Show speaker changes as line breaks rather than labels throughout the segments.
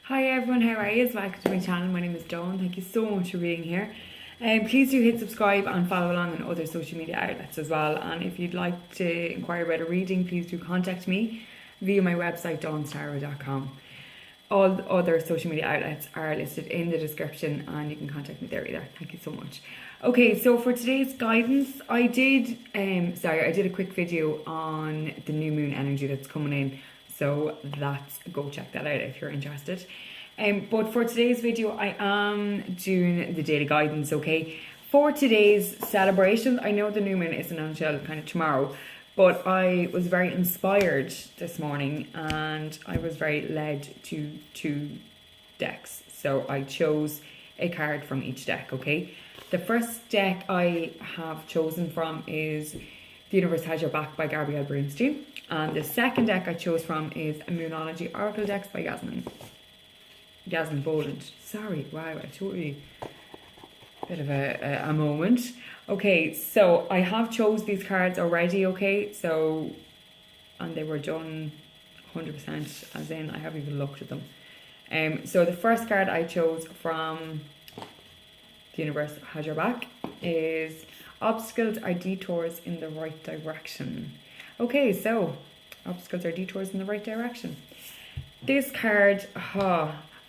Hi everyone, how are you? Welcome to my channel. My name is Dawn. Thank you so much for being here. Please do hit subscribe and follow along on other social media outlets as well. And if you'd like to inquire about a reading, please do contact me via my website dawnstarot.com. All the other social media outlets are listed in the description and you can contact me there either. Thank you so much. Okay, so for today's guidance, I did a quick video on the new moon energy that's coming in. So go check that out if you're interested. But for today's video, I am doing the daily guidance, okay? For today's celebration, I know the new moon isn't until kind of tomorrow, but I was very inspired this morning and I was very led to two decks. So I chose a card from each deck, okay? The first deck I have chosen from is The Universe Has Your Back by Gabrielle Bernstein. And the second deck I chose from is a Moonology Oracle Decks by Yasmin Boland. Sorry, wow, I totally... bit of a moment. Okay, so I have chose these cards already, okay? So, and they were done 100%, as in I haven't even looked at them. So the first card I chose from The Universe Has Your Back is Obstacles Are Detours in the Right Direction. Okay, so obstacles are detours in the right direction. This card,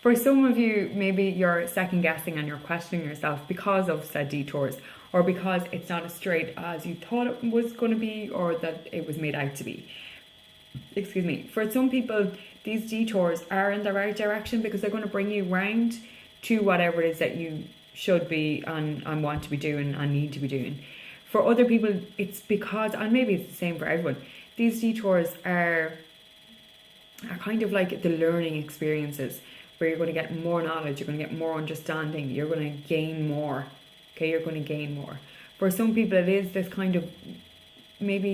for some of you, maybe you're second guessing and you're questioning yourself because of said detours, or because it's not as straight as you thought it was going to be, or that it was made out to be. Excuse me. For some people, these detours are in the right direction because they're going to bring you round to whatever it is that you should be and want to be doing and need to be doing. For other people, it's because, and maybe it's the same for everyone, these detours are kind of like the learning experiences where you're going to get more knowledge, you're going to get more understanding, you're going to gain more. Okay, you're going to gain more. For some people, it is this kind of, maybe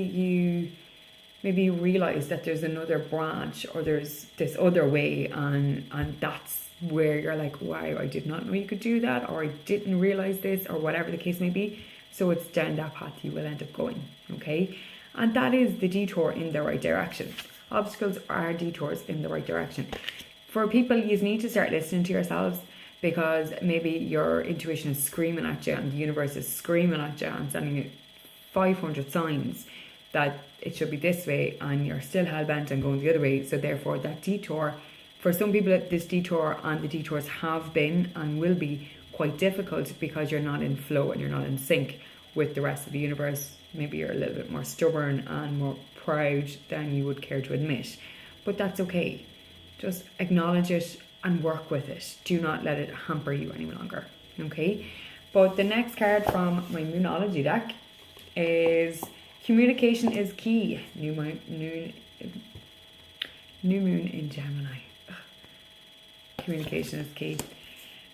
you realize that there's another branch or there's this other way, and that's where you're like, wow, I did not know you could do that, or I didn't realize this, or whatever the case may be. So it's down that path you will end up going, okay? And that is the detour in the right direction. Obstacles are detours in the right direction. For people, you need to start listening to yourselves, because maybe your intuition is screaming at you and the universe is screaming at you and sending you 500 signs that it should be this way, and you're still hell-bent on going the other way. So therefore that detour, for some people, this detour and the detours have been and will be quite difficult because you're not in flow and you're not in sync with the rest of the universe. Maybe you're a little bit more stubborn and more proud than you would care to admit, but that's okay. Just acknowledge it and work with it. Do not let it hamper you any longer, okay? But the next card from my Moonology deck is Communication is Key. New moon in Gemini. Communication is key.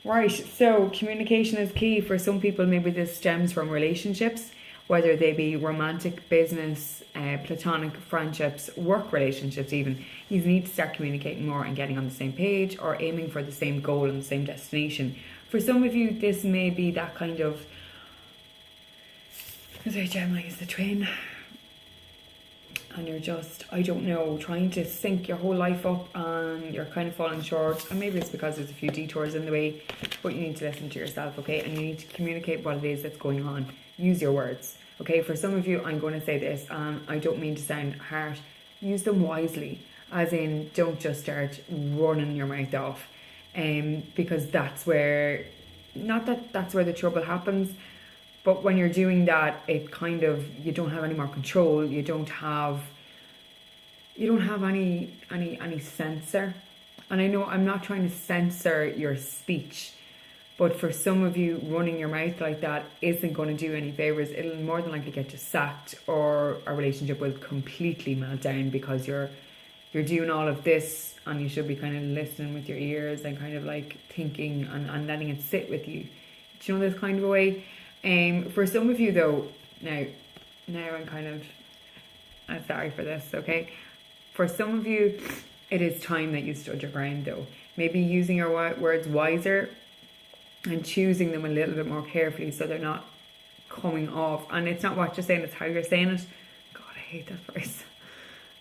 Right, so communication is key. For some people, maybe this stems from relationships, whether they be romantic, business, platonic friendships, work relationships even. You need to start communicating more and getting on the same page, or aiming for the same goal and the same destination. For some of you, this may be that kind of, Gemini is the twin, and you're just, I don't know, trying to sync your whole life up and you're kind of falling short. And maybe it's because there's a few detours in the way, but you need to listen to yourself, okay? And you need to communicate what it is that's going on. Use your words, okay? For some of you, I'm going to say this, and I don't mean to sound harsh. Use them wisely, as in don't just start running your mouth off, because that's where, not that that's where the trouble happens, but when you're doing that, it kind of, you don't have any more control. You don't have any censor. And I know I'm not trying to censor your speech, but for some of you, running your mouth like that isn't going to do any favors. It'll more than likely get you sacked, or a relationship will completely melt down because you're doing all of this and you should be kind of listening with your ears and kind of like thinking and letting it sit with you. Do you know this kind of a way? For some of you though, now I'm sorry for this, okay? For some of you, it is time that you stood your ground though. Maybe using your words wiser and choosing them a little bit more carefully so they're not coming off. And it's not what you're saying, it's how you're saying it. God, I hate that phrase.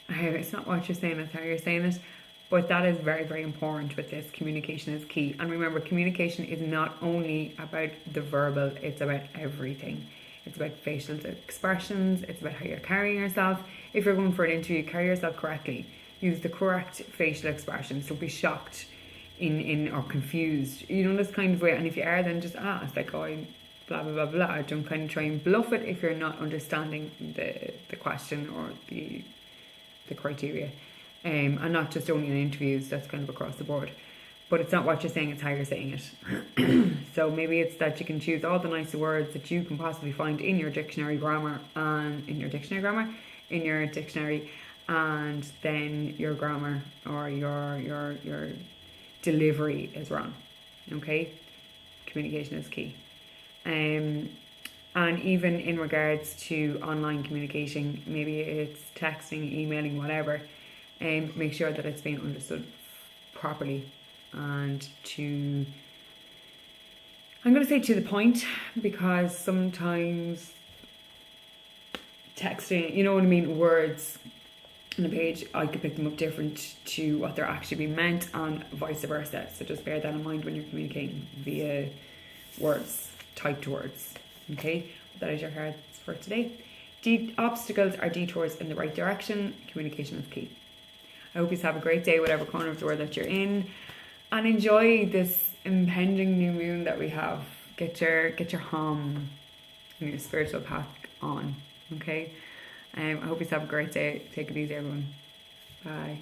It's not what you're saying, it's how you're saying it. But that is very, very important with this. Communication is key. And remember, communication is not only about the verbal, it's about everything. It's about facial expressions, it's about how you're carrying yourself. If you're going for an interview, carry yourself correctly. Use the correct facial expression. So be shocked in or confused. You know, this kind of way. And if you are, then just ask, like, oh, blah, blah, blah, blah. Don't kind of try and bluff it if you're not understanding the question or the criteria. And not just only in interviews, that's kind of across the board. But it's not what you're saying, it's how you're saying it. So maybe it's that you can choose all the nice words that you can possibly find in your dictionary and then your grammar or your delivery is wrong. Okay? Communication is key. And even in regards to online communication, maybe it's texting, emailing, whatever, make sure that it's being understood properly and I'm going to say to the point, because sometimes texting, you know what I mean, words on a page, I could pick them up different to what they're actually being meant and vice versa. So just bear that in mind when you're communicating via words, typed words. Okay, that is your cards for today. Obstacles are detours in the right direction. Communication is key. I hope you have a great day, whatever corner of the world that you're in, and enjoy this impending new moon that we have. Get your hum and your spiritual path on. Okay, I hope you have a great day. Take it easy, everyone. Bye.